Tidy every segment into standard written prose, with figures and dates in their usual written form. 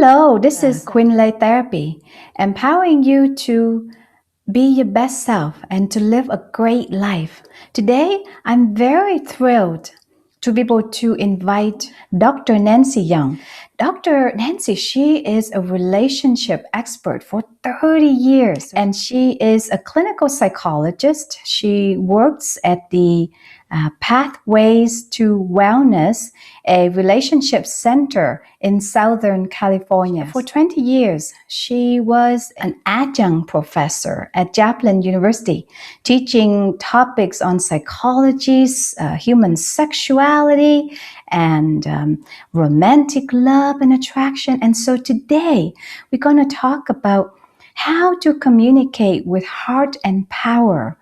Hello, this is Quyn Lê Therapy, empowering you to be your best self and to live a great life. Today, I'm very thrilled to be able to invite Dr. Nancy Young. Dr. Nancy, she is a relationship expert for 30 years, and she is a clinical psychologist. She works at the Pathways to Wellness, a relationship center in Southern California. For 20 years, she was an adjunct professor at Joplin University, teaching topics on psychology, human sexuality, and romantic love and attraction. And so today, we're going to talk about how to communicate with heart and power.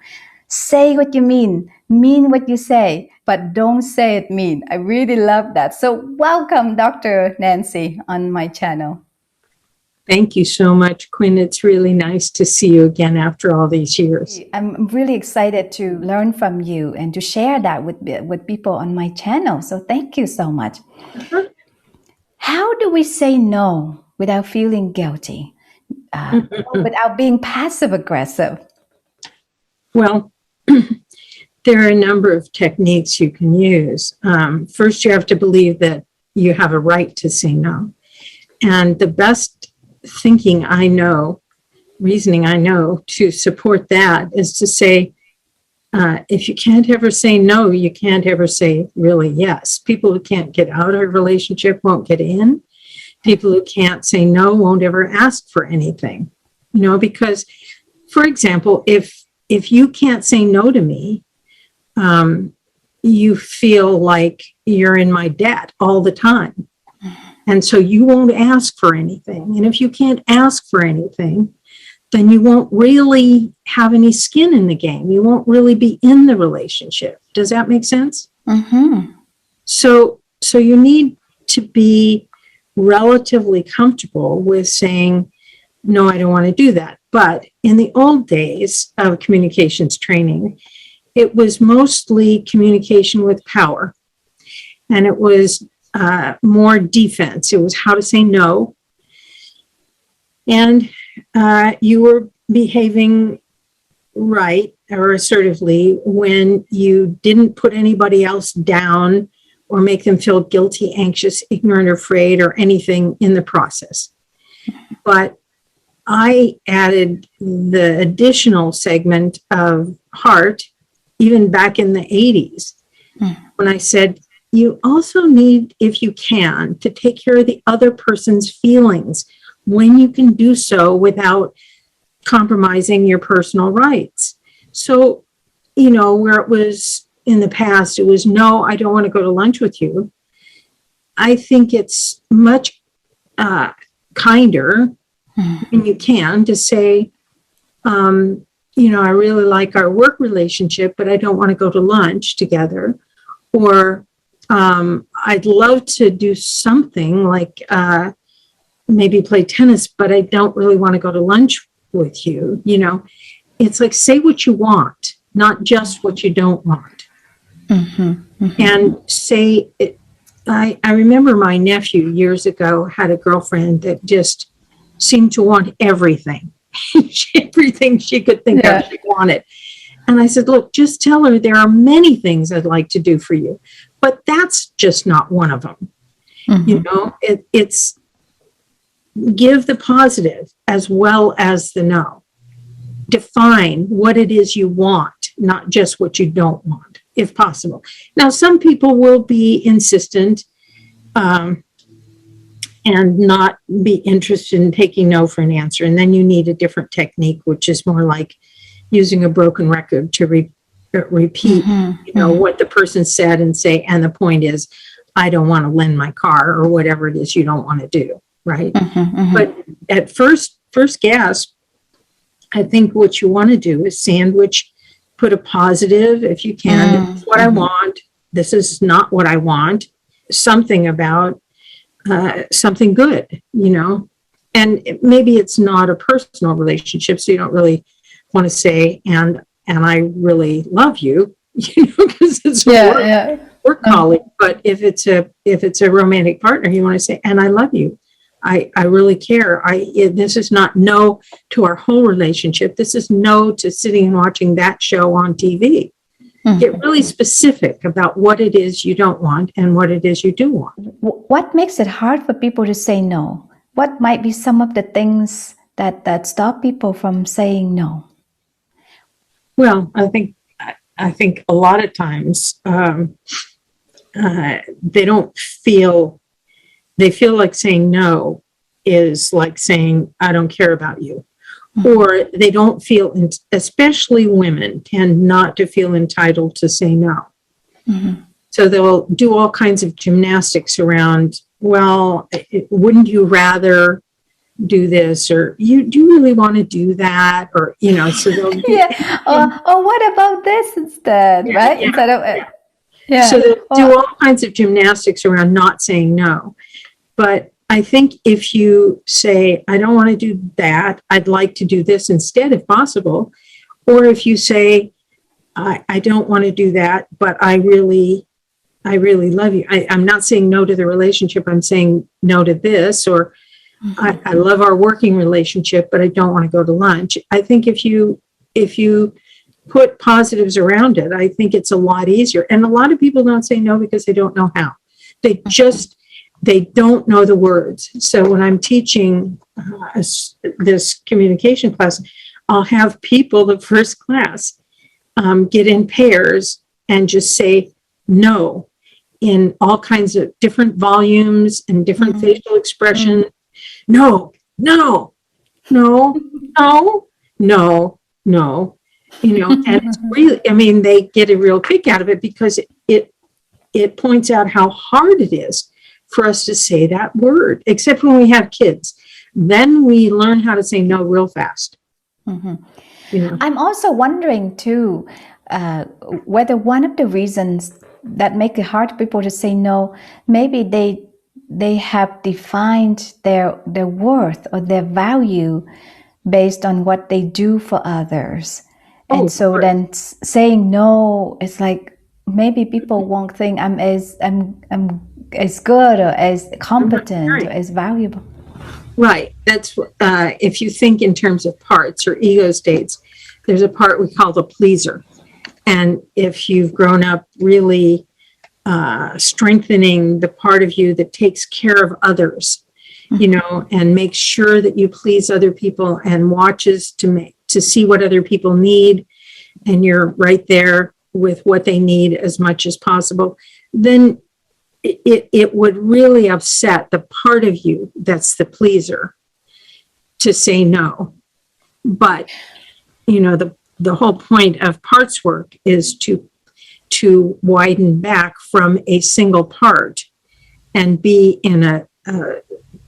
Say what you mean what you say, but don't say it mean. I really love that. So welcome, Dr. Nancy, on my channel. Thank you so much, Quyn. It's really nice to see you again after all these years. I'm really excited to learn from you and to share that with people on my channel. So thank you so much. How do we say no without feeling guilty, without being passive aggressive? Well, there are a number of techniques you can use. First, you have to believe that you have a right to say no. And the best reasoning I know to support that is to say, if you can't ever say no, you can't ever say really yes. People who can't get out of a relationship won't get in. People who can't say no won't ever ask for anything. Because, for example, if you can't say no to me, you feel like you're in my debt all the time. And so you won't ask for anything. And if you can't ask for anything, then you won't really have any skin in the game. You won't really be in the relationship. Does that make sense? Mm-hmm. So you need to be relatively comfortable with saying, no, I don't want to do that. But in the old days of communications training, it was mostly communication with power. And it was more defense. It was how to say no. And you were behaving right or assertively when you didn't put anybody else down or make them feel guilty, anxious, ignorant, or afraid, or anything in the process. But I added the additional segment of heart, even back in the 80s, when I said, you also need, if you can, to take care of the other person's feelings when you can do so without compromising your personal rights. So, where it was in the past, it was, no, I don't want to go to lunch with you. I think it's much kinder when you can to say, I really like our work relationship, but I don't want to go to lunch together. Or I'd love to do something like maybe play tennis, but I don't really want to go to lunch with you. It's like, say what you want, not just what you don't want. Mm-hmm. Mm-hmm. And say, I remember my nephew years ago had a girlfriend that just seemed to want everything. Everything she could think of, she wanted. And I said, look, just tell her there are many things I'd like to do for you, but that's just not one of them. Mm-hmm. It's give the positive as well as the no. Define what it is you want, not just what you don't want, if possible. Now, some people will be insistent and not be interested in taking no for an answer. And then you need a different technique, which is more like using a broken record to repeat, what the person said and say, and the point is, I don't want to lend my car or whatever it is you don't want to do, right? But at first gasp, I think what you want to do is sandwich, put a positive, if you can, this is what I want, this is not what I want, something about something good, and maybe it's not a personal relationship, so you don't really want to say, and I really love you, because it's work colleague. But if it's a romantic partner, you want to say, and I love you. I really care. This is not no to our whole relationship. This is no to sitting and watching that show on TV. Get really specific about what it is you don't want and what it is you do want. What makes it hard for people to say no? What might be some of the things that stop people from saying no? Well, I think a lot of times they feel like saying no is like saying, I don't care about you. Or they don't feel, especially women tend not to feel entitled to say no. So they'll do all kinds of gymnastics around, well, wouldn't you rather do this? Or do you really want to do that? Or, so they'll or what about this instead, right? Instead of So they'll do all kinds of gymnastics around not saying no. But I think if you say, I don't want to do that, I'd like to do this instead if possible. Or if you say, I don't want to do that, but I really love you. I'm not saying no to the relationship. I'm saying no to this. Or I love our working relationship, but I don't want to go to lunch. I think if you put positives around it, I think it's a lot easier. And a lot of people don't say no because they don't know how. They don't know the words. So when I'm teaching this communication class, I'll have people, the first class, get in pairs and just say no in all kinds of different volumes and different facial expression. No, no, no, no, no, no. And it's really, they get a real kick out of it because it points out how hard it is for us to say that word, except when we have kids. Then we learn how to say no real fast. I'm also wondering too, whether one of the reasons that make it hard for people to say no, maybe they have defined their worth or their value based on what they do for others. And so then saying no, it's like maybe people won't think I'm as good or as competent or as valuable. Right. That's if you think in terms of parts or ego states, there's a part we call the pleaser. And if you've grown up really strengthening the part of you that takes care of others, and makes sure that you please other people and watches to see what other people need, and you're right there with what they need as much as possible, then it would really upset the part of you that's the pleaser to say no. But, the whole point of parts work is to widen back from a single part and be in a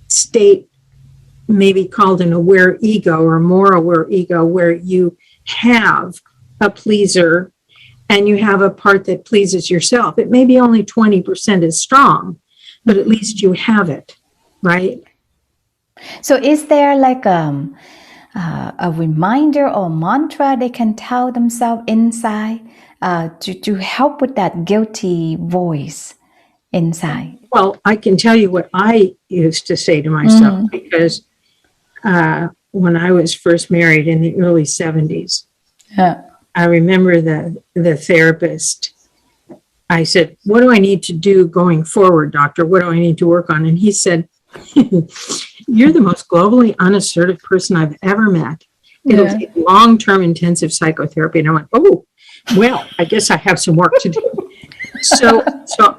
state maybe called an aware ego or more aware ego, where you have a pleaser and you have a part that pleases yourself. It may be only 20% as strong, but at least you have it, right? So is there like a reminder or mantra they can tell themselves inside to help with that guilty voice inside? Well, I can tell you what I used to say to myself, because when I was first married in the early 70s, I remember the therapist. I said, what do I need to do going forward, doctor? What do I need to work on? And he said, you're the most globally unassertive person I've ever met. It'll take long-term intensive psychotherapy. And I went, oh, well, I guess I have some work to do. So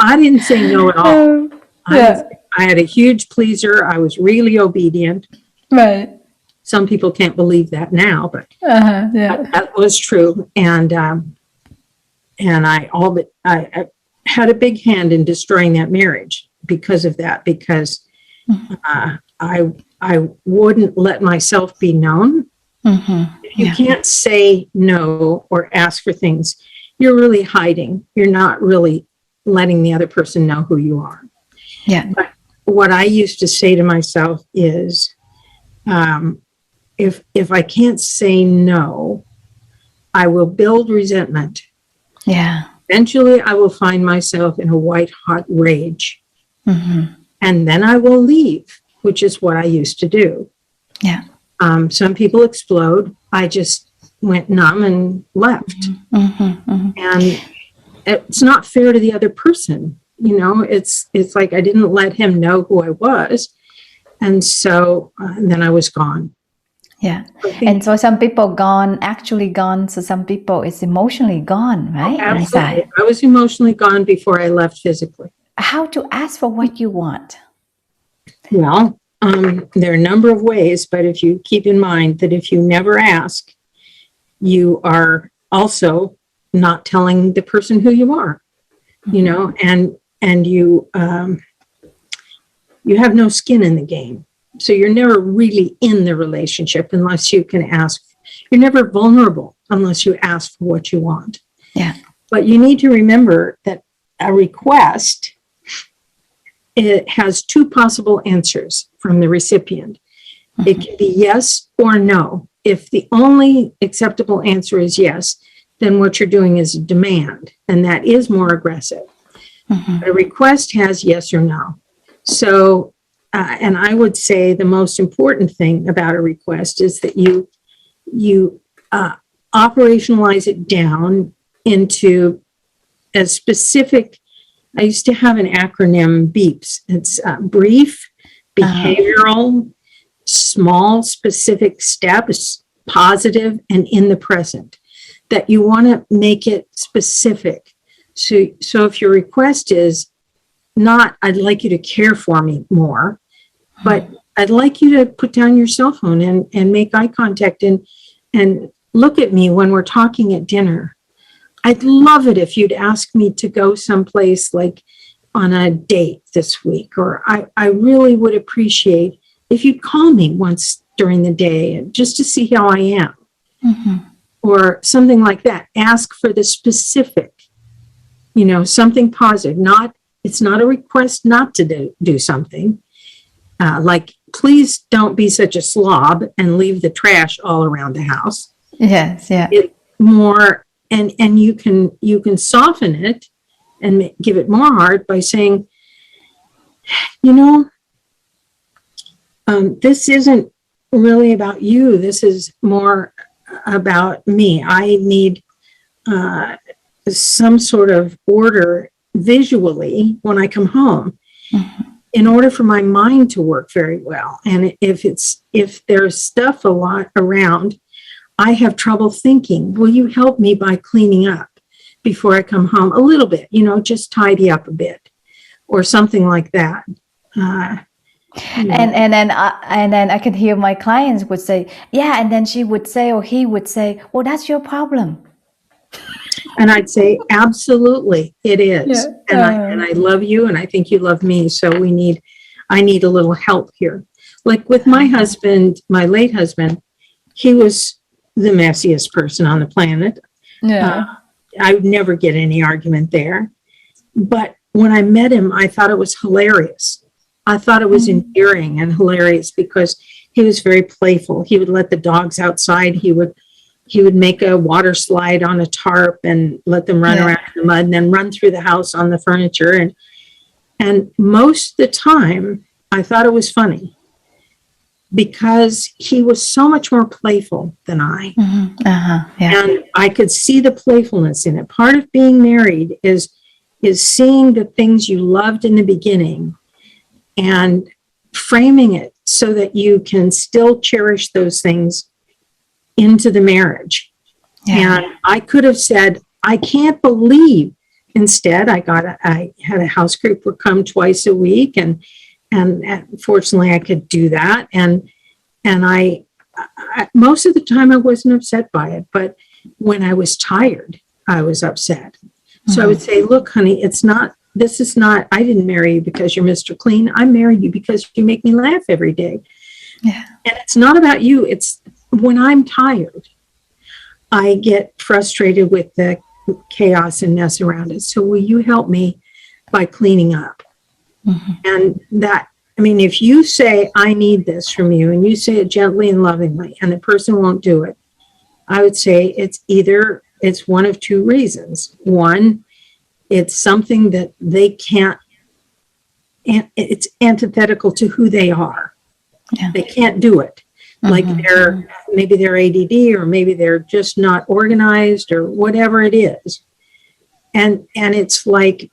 I didn't say no at all. I had a huge pleaser. I was really obedient. Right. Some people can't believe that now, but that was true. And I had a big hand in destroying that marriage because of that, because I wouldn't let myself be known. If you can't say no or ask for things, you're really hiding. You're not really letting the other person know who you are. Yeah. But what I used to say to myself is, if I can't say no, I will build resentment. Yeah. Eventually, I will find myself in a white hot rage. And then I will leave. which is what I used to do. Yeah. Some people explode. I just went numb and left. And it's not fair to the other person. You know, it's like I didn't let him know who I was. And so then I was gone. Yeah. And so some people actually gone. So some people it's emotionally gone, right? Oh, absolutely. I was emotionally gone before I left physically. How to ask for what you want? Well, there are a number of ways, but if you keep in mind that if you never ask, you are also not telling the person who you are, you know, and you have no skin in the game. So you're never really in the relationship unless you can ask. You're never vulnerable unless you ask for what you want. Yeah. But you need to remember that a request, it has two possible answers from the recipient. It can be yes or no. If the only acceptable answer is yes, then what you're doing is a demand, and that is more aggressive. But a request has yes or no. So, and I would say the most important thing about a request is that you operationalize it down into a specific. I used to have an acronym BEEPS. It's brief, behavioral, small, specific steps, positive, and in the present. That you want to make it specific. So if your request is not, I'd like you to care for me more, but I'd like you to put down your cell phone and make eye contact and look at me when we're talking at dinner. I'd love it if you'd ask me to go someplace like on a date this week, or I really would appreciate if you'd call me once during the day just to see how I am, or something like that. Ask for the specific, you know, something positive. It's not a request not to do something. Like, please don't be such a slob and leave the trash all around the house. Yes, yeah. It more, and you can soften it and give it more heart by saying, you know, this isn't really about you. This is more about me. I need some sort of order visually when I come home in order for my mind to work very well. And if there's stuff a lot around, I have trouble thinking. Will you help me by cleaning up before I come home a little bit? You know, just tidy up a bit or something like that. And then I can hear my clients would say, yeah, and then she would say, or he would say, well, that's your problem. And I'd say, absolutely, it is. Yeah. And I love you, and I think you love me. So I need a little help here. Like with my husband, my late husband, he was the messiest person on the planet. Yeah. I would never get any argument there. But when I met him, I thought it was hilarious. I thought it was endearing and hilarious because he was very playful. He would let the dogs outside. He would make a water slide on a tarp and let them run around in the mud and then run through the house on the furniture. And most of the time, I thought it was funny because he was so much more playful than I. And I could see the playfulness in it. Part of being married is seeing the things you loved in the beginning and framing it so that you can still cherish those things into the marriage. And I could have said, I can't believe. Instead, I had a house group would come twice a week, and fortunately I could do that. And I most of the time I wasn't upset by it, but when I was tired, I was upset. So I would say, look, honey, this is not, I didn't marry you because you're Mr. Clean. I married you because you make me laugh every day. Yeah. And it's not about you. It's when I'm tired, I get frustrated with the chaos and mess around it. So will you help me by cleaning up? And that, I mean, if you say, I need this from you, and you say it gently and lovingly, and the person won't do it, I would say it's one of two reasons. One, it's something that they can't, it's antithetical to who they are. Yeah. They can't do it. Like maybe they're ADD, or maybe they're just not organized, or whatever it is. And it's like,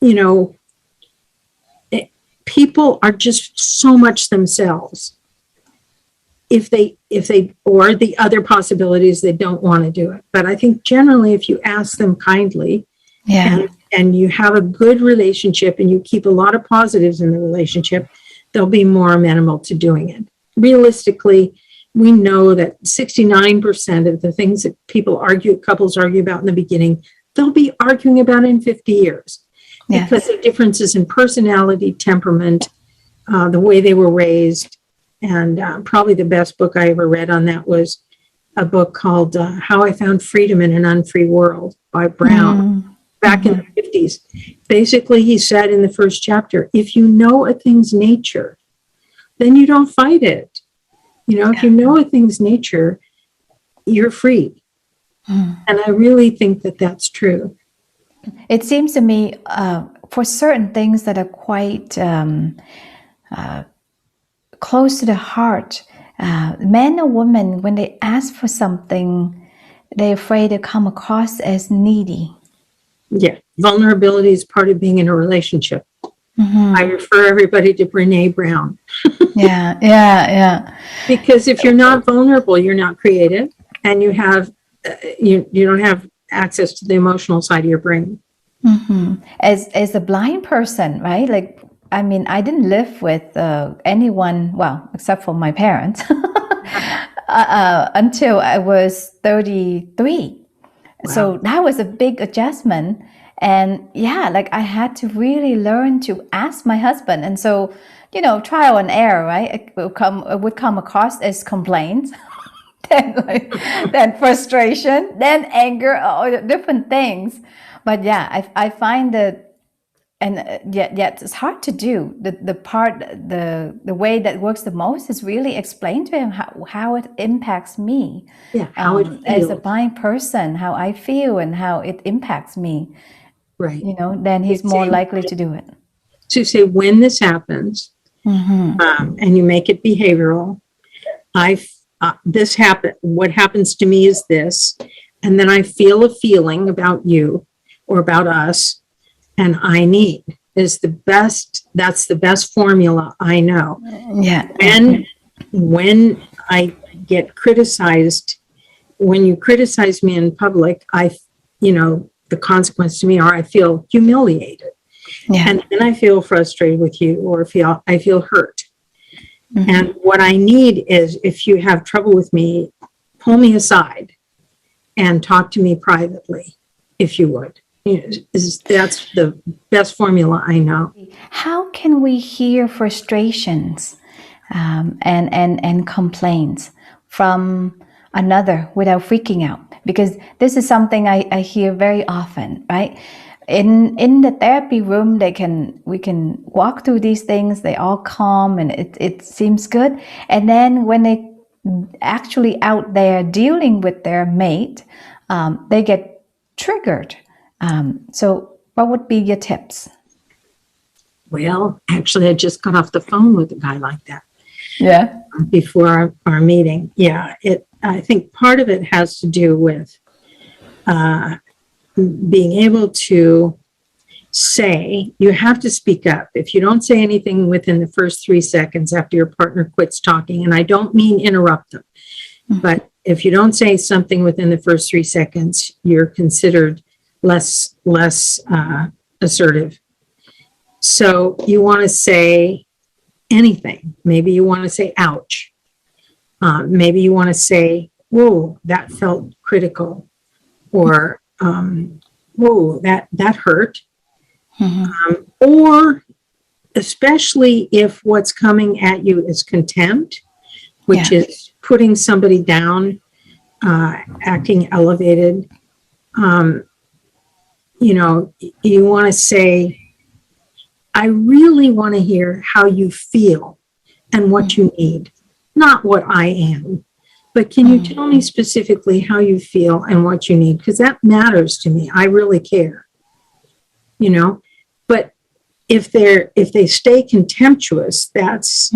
you know, people are just so much themselves. If they, or the other possibilities, they don't want to do it. But I think generally, if you ask them kindly, and you have a good relationship, and you keep a lot of positives in the relationship, they'll be more amenable to doing it. Realistically, we know that 69% of the things that couples argue about in the beginning, they'll be arguing about in 50 years. Because of differences in personality, temperament, the way they were raised. And probably the best book I ever read on that was a book called How I Found Freedom in an Unfree World by Brown, back in the 50s. Basically, he said in the first chapter, if you know a thing's nature, then you don't fight it. You know, if you know a thing's nature, you're free. And I really think that that's true. It seems to me for certain things that are quite close to the heart, men or women, when they ask for something, they're afraid to come across as needy. Yeah. Vulnerability is part of being in a relationship. I refer everybody to Brene Brown. Because if you're not vulnerable, you're not creative, and you have you don't have access to the emotional side of your brain. As a blind person, right? Like, I mean, I didn't live with anyone, well, except for my parents, until I was 33. Wow. So that was a big adjustment. And like I had to really learn to ask my husband. And so, you know, trial and error, right? It would come across as complaints, then frustration, then anger, all different things. But I find that, and yet it's hard to do. The way that works the most is really explain to him how it impacts me. How it feels. As a blind person, how I feel and how it impacts me. Right. You know, then he's more likely to do it. To say, when this happens, and you make it behavioral, this happened. What happens to me is this, and then I feel a feeling about you or about us, and I need is the best. That's the best formula I know. And when I get criticized, when you criticize me in public, the consequence to me are I feel humiliated. And then I feel frustrated with you, or I feel hurt. And what I need is, if you have trouble with me, pull me aside and talk to me privately, if you would. That's the best formula I know. How can we hear frustrations and complaints from another without freaking out? Because this is something I hear very often, right? In the therapy room, we can walk through these things. They all calm, and it seems good. And then when they actually out there dealing with their mate, they get triggered. So what would be your tips? Well, actually, I just got off the phone with a guy like that. Yeah. Before our meeting. I think part of it has to do with being able to say, you have to speak up. If you don't say anything within the first 3 seconds after your partner quits talking, and I don't mean interrupt them, but if you don't say something within the first 3 seconds, you're considered less assertive. So you want to say anything. Maybe you want to say, ouch. Maybe you want to say, whoa, that felt critical. Or, whoa, that hurt. Or especially if what's coming at you is contempt, which is putting somebody down, acting elevated. You want to say, I really want to hear how you feel and what you need, not what I am. But can you tell me specifically how you feel and what you need? Because that matters to me. I really care. But if they stay contemptuous, that's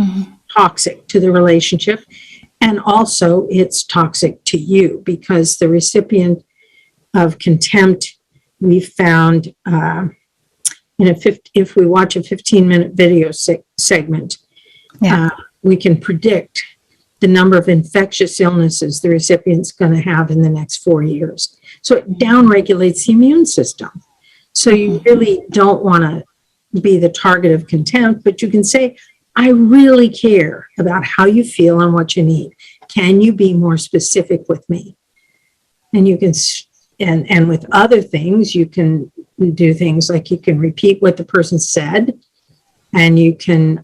toxic to the relationship. And also it's toxic to you, because the recipient of contempt, we found if we watch a 15-minute video segment, we can predict the number of infectious illnesses the recipient's going to have in the next 4 years. So it downregulates the immune system. So you really don't want to be the target of contempt, but you can say, I really care about how you feel and what you need. Can you be more specific with me? And you can, and with other things, you can do things like you can repeat what the person said, and you can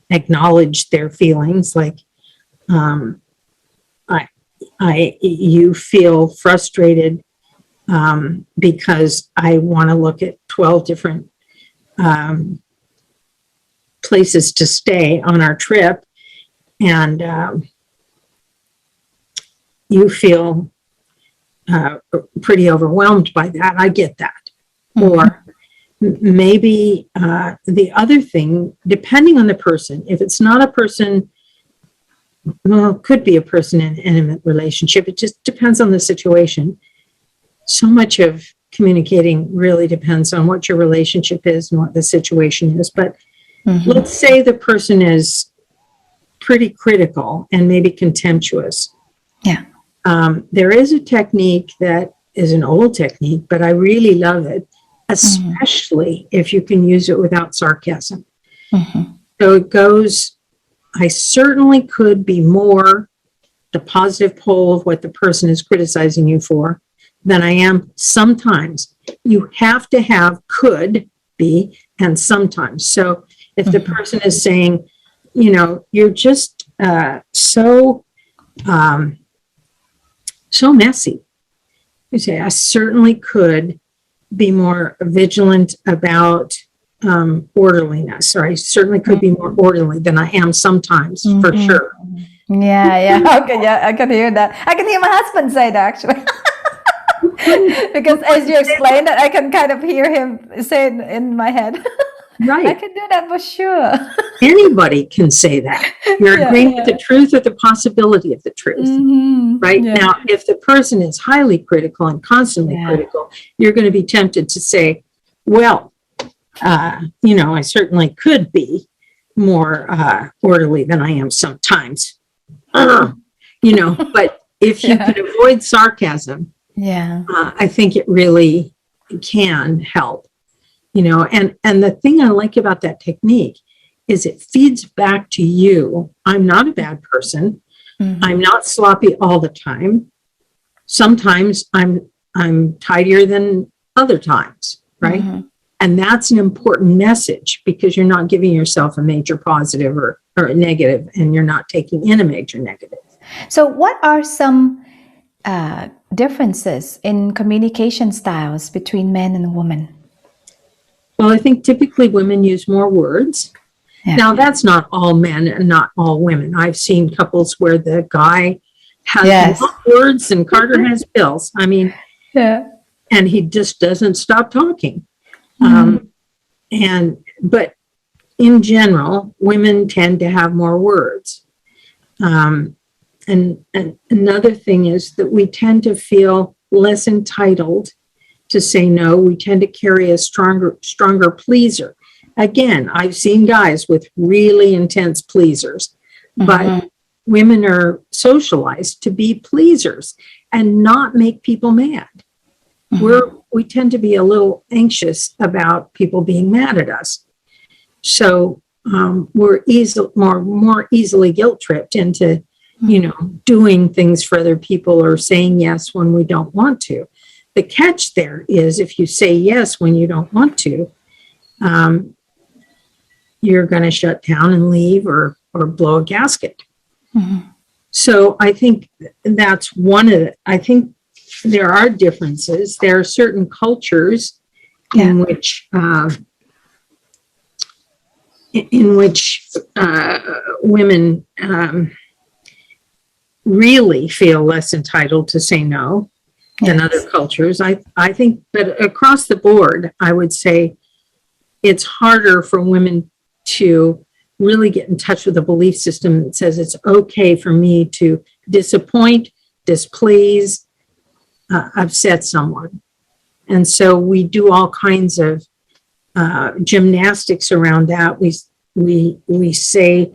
acknowledge their feelings, like you feel frustrated because I want to look at 12 different places to stay on our trip, and you feel pretty overwhelmed by that. I get that. Or maybe the other thing, depending on the person, if it's not a person, well, it could be a person in an intimate relationship. It just depends on the situation. So much of communicating really depends on what your relationship is and what the situation is. But let's say the person is pretty critical and maybe contemptuous. Yeah. There is a technique that is an old technique, but I really love it, especially if you can use it without sarcasm. So it goes, I certainly could be more the positive pole of what the person is criticizing you for than I am sometimes. You have to have could be and sometimes. So if the person is saying, you know, you're just so messy, you say, I certainly could be more vigilant about orderliness, or I certainly could be more orderly than I am sometimes, for sure. Yeah. Okay, yeah, I can hear that. I can hear my husband say that, actually. Because as you explained it, I can kind of hear him say it in my head. Right. I can do that for sure. Anybody can say that. You're agreeing with the truth or the possibility of the truth. Right? Now, if the person is highly critical and constantly critical, you're going to be tempted to say, well, you know, I certainly could be more orderly than I am sometimes. You know, but if you can avoid sarcasm, I think it really can help. You know, and the thing I like about that technique is it feeds back to you. I'm not a bad person. I'm not sloppy all the time. Sometimes I'm tidier than other times, right? And that's an important message, because you're not giving yourself a major positive or a negative, and you're not taking in a major negative. So what are some differences in communication styles between men and women? Well, I think typically women use more words. Now, that's not all men and not all women. I've seen couples where the guy has more words and Carter has pills. I mean, and he just doesn't stop talking. But in general, women tend to have more words. And another thing is that we tend to feel less entitled to say no. We tend to carry a stronger pleaser. Again, I've seen guys with really intense pleasers, but women are socialized to be pleasers and not make people mad. We tend to be a little anxious about people being mad at us. So we're more easily guilt tripped into, you know, doing things for other people or saying yes when we don't want to. The catch there is, if you say yes when you don't want to, you're going to shut down and leave or blow a gasket. So I think that's one of the, I think there are differences. There are certain cultures in which women really feel less entitled to say no than other cultures. I think, but across the board, I would say it's harder for women to really get in touch with a belief system that says it's okay for me to disappoint, displease, upset someone. And so we do all kinds of gymnastics around that. We say,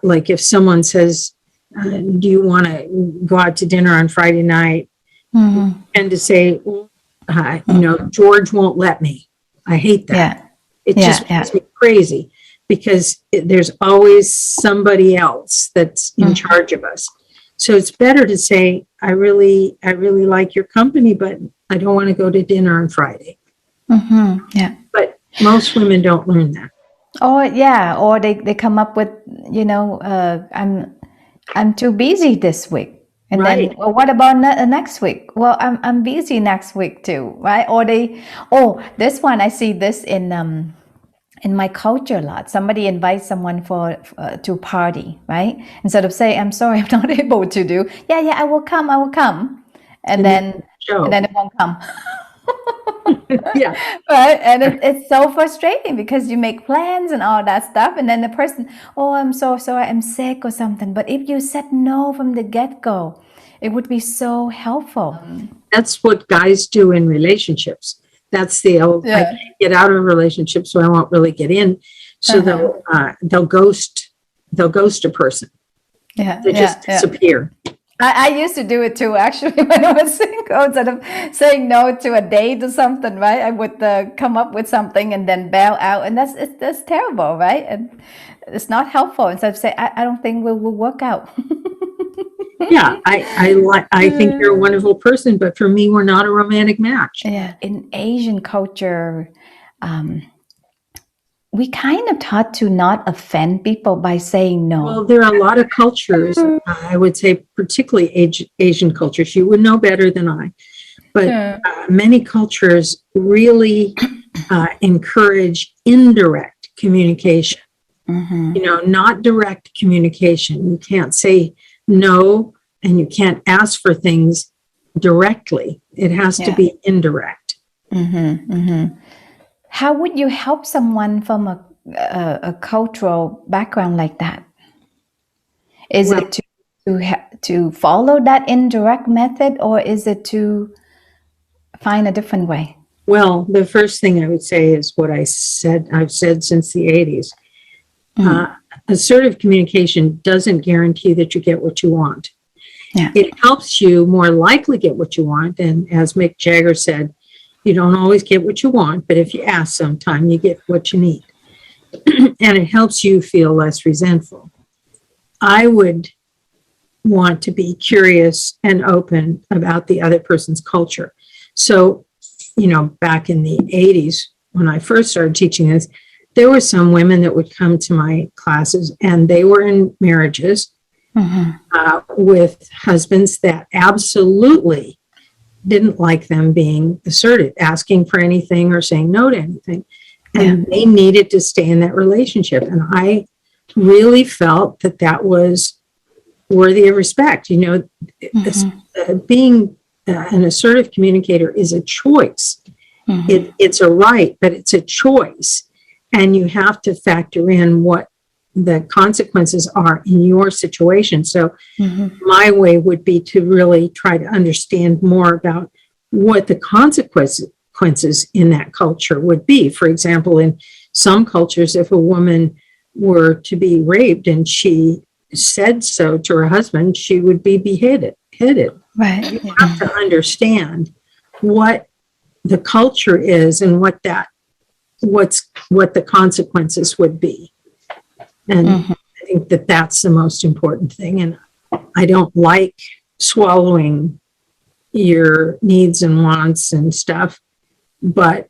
like if someone says, do you want to go out to dinner on Friday night? And to say, George won't let me. I hate that. It just makes me crazy, because there's always somebody else that's in charge of us. So it's better to say, I really like your company, but I don't want to go to dinner on Friday. But most women don't learn that. Or they come up with, I'm too busy this week. And then, well, what about next week? Well, I'm busy next week too, right? Or this one, I see this in my culture a lot. Somebody invites someone to party, right? Instead of saying, I'm sorry, I'm not able to do. I will come. And then it won't come. Right. And it's so frustrating, because you make plans and all that stuff, and then the person, I'm so sorry, I'm sick or something. But if you said no from the get-go, it would be so helpful. That's what guys do in relationships. That's I can't get out of a relationship, so I won't really get in. So they'll ghost a person. They just disappear. I used to do it too, actually, when I was single. Instead of saying no to a date or something, right? I would come up with something and then bail out, and that's terrible, right? And it's not helpful. Instead of saying, I don't think we'll work out. I think you're a wonderful person, but for me, we're not a romantic match. In Asian culture, we kind of taught to not offend people by saying no. Well, there are a lot of cultures, I would say particularly Asian cultures, you would know better than I, but many cultures really encourage indirect communication, not direct communication. You can't say no, and you can't ask for things directly. It has to be indirect. How would you help someone from a cultural background like that? Is it to follow that indirect method, or is it to find a different way? Well, the first thing I would say is what I've said since the 80s. Assertive communication doesn't guarantee that you get what you want. It helps you more likely get what you want. And as Mick Jagger said, you don't always get what you want, but if you ask sometime, you get what you need. And it helps you feel less resentful. I would want to be curious and open about the other person's culture. So, back in the 80s, when I first started teaching this, there were some women that would come to my classes, and they were in marriages with husbands that absolutely didn't like them being assertive, asking for anything or saying no to anything. And they needed to stay in that relationship. And I really felt that was worthy of respect. Being an assertive communicator is a choice. It's a right, but it's a choice. And you have to factor in what the consequences are in your situation. So my way would be to really try to understand more about what the consequences in that culture would be. For example, in some cultures, if a woman were to be raped and she said so to her husband, she would be beheaded. Right. You have to understand what the culture is and what the consequences would be. And I think that's the most important thing. And I don't like swallowing your needs and wants and stuff, but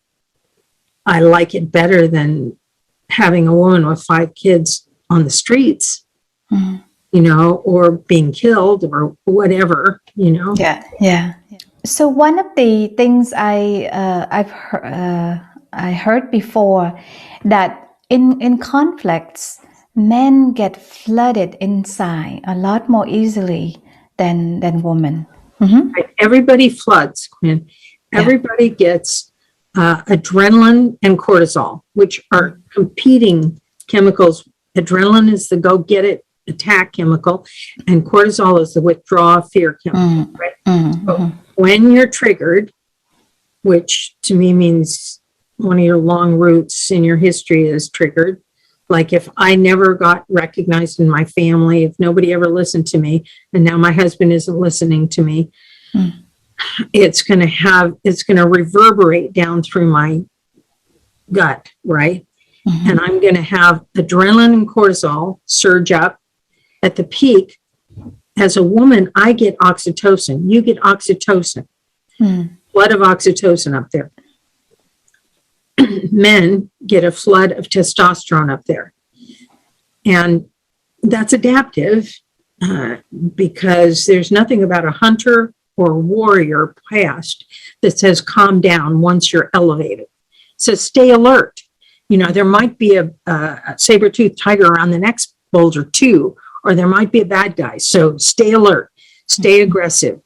I like it better than having a woman with 5 kids on the streets, or being killed or whatever, Yeah. So one of the things I've heard before, that in conflicts, men get flooded inside a lot more easily than women. Everybody floods, Quinn. Everybody gets adrenaline and cortisol, which are competing chemicals Adrenaline is the go get it attack chemical, and cortisol is the withdraw fear chemical, right? So when you're triggered, which to me means one of your long roots in your history is triggered. Like if I never got recognized in my family, if nobody ever listened to me, and now my husband isn't listening to me, it's going to reverberate down through my gut, right? And I'm going to have adrenaline and cortisol surge up at the peak. As a woman, I get oxytocin. You get oxytocin. Flood of oxytocin up there. Men get a flood of testosterone up there. And that's adaptive because there's nothing about a hunter or warrior past that says calm down once you're elevated. It says stay alert. There might be a saber-toothed tiger around the next boulder too, or there might be a bad guy. So stay alert, stay aggressive.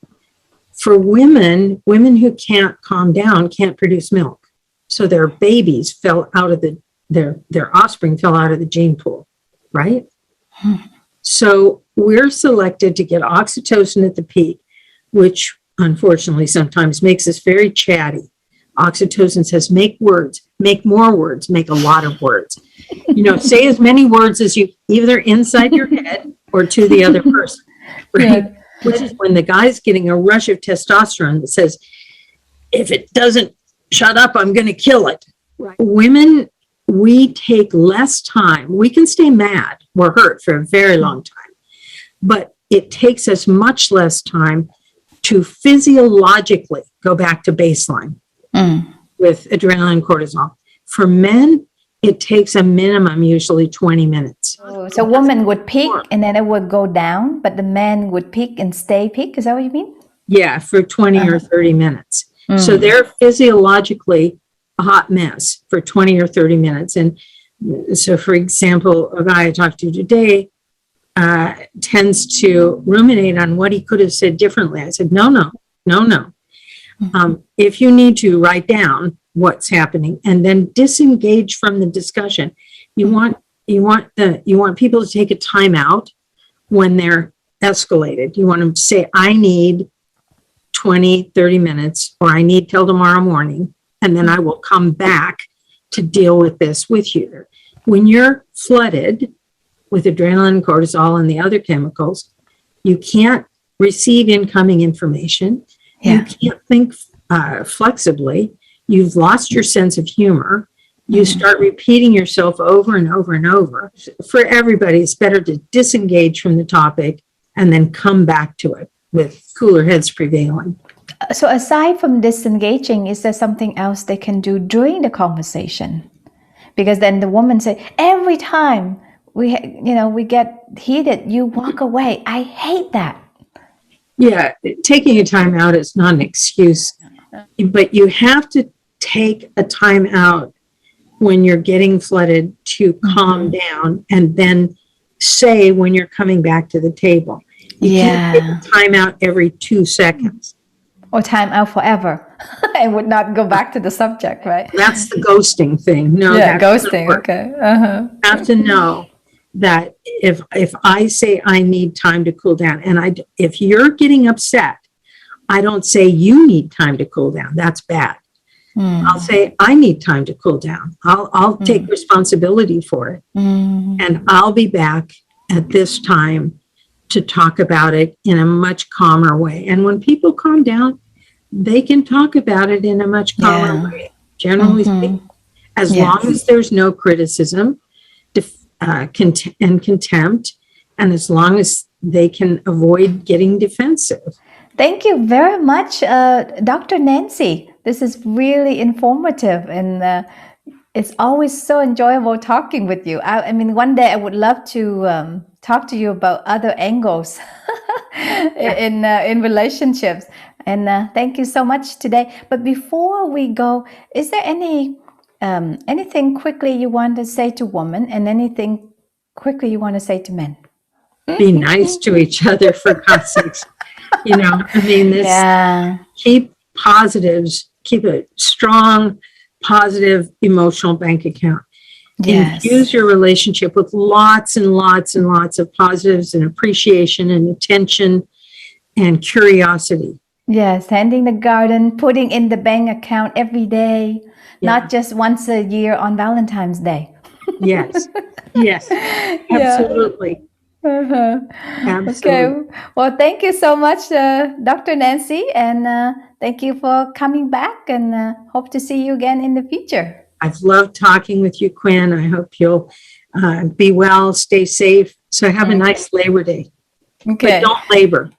For women who can't calm down can't produce milk. So their babies fell out of their offspring fell out of the gene pool, right? So we're selected to get oxytocin at the peak, which unfortunately sometimes makes us very chatty. Oxytocin says, make words, make more words, make a lot of words. Say as many words as you either inside your head or to the other person, right? Yeah. Which is when the guy's getting a rush of testosterone that says, if it doesn't shut up, I'm going to kill it. Right. Women, we take less time. We can stay mad or hurt for a very long time, but it takes us much less time to physiologically go back to baseline with adrenaline and cortisol. For men, it takes a minimum, usually 20 minutes. So women would peak and then it would go down, but the men would peak and stay peak. Is that what you mean? Yeah, for 20 or 30 minutes. So they're physiologically a hot mess for 20 or 30 minutes. And so, for example, a guy I talked to today tends to ruminate on what he could have said differently. I said, no. If you need to, write down what's happening and then disengage from the discussion. You want people to take a time out when they're escalated. You want them to say, I need 20, 30 minutes, or I need till tomorrow morning, and then I will come back to deal with this with you. When you're flooded with adrenaline, cortisol, and the other chemicals, you can't receive incoming information. You can't think flexibly. You've lost your sense of humor. You start repeating yourself over and over and over. For everybody, it's better to disengage from the topic and then come back to it with cooler heads prevailing. So aside from disengaging, is there something else they can do during the conversation? Because then the woman say, every time we get heated, you walk away. I hate that. Yeah, taking a time out is not an excuse, but you have to take a time out when you're getting flooded to calm down and then say when you're coming back to the table. You can't take a time out every 2 seconds. Or time out forever and would not go back to the subject, right? That's the ghosting thing. No, ghosting, okay. You have to know that if I say I need time to cool down, and if you're getting upset, I don't say you need time to cool down. That's bad. I'll say I need time to cool down. I'll take responsibility for it. And I'll be back at this time to talk about it in a much calmer way. And when people calm down, they can talk about it in a much calmer way, generally speaking, as long as there's no criticism and contempt, and as long as they can avoid getting defensive. Thank you very much, Dr. Nancy. This is really informative, and it's always so enjoyable talking with you. I mean, one day I would love to talk to you about other angles in relationships. And thank you so much today. But before we go, is there anything quickly you want to say to women, and anything quickly you want to say to men? Be nice to each other, for God's sakes. Keep positives. Keep a strong, positive emotional bank account. Yes. Infuse your relationship with lots and lots and lots of positives and appreciation and attention and curiosity. Yes, tending the garden, putting in the bank account every day, Yeah. not just once a year on Valentine's Day. Yes. Yes. Yeah. Absolutely. Uh-huh. Absolutely. Okay. Well, thank you so much, Dr. Nancy, and thank you for coming back, and hope to see you again in the future. I've loved talking with you, Quyn. I hope you'll be well, stay safe. So have a nice Labor Day. Okay. But don't labor.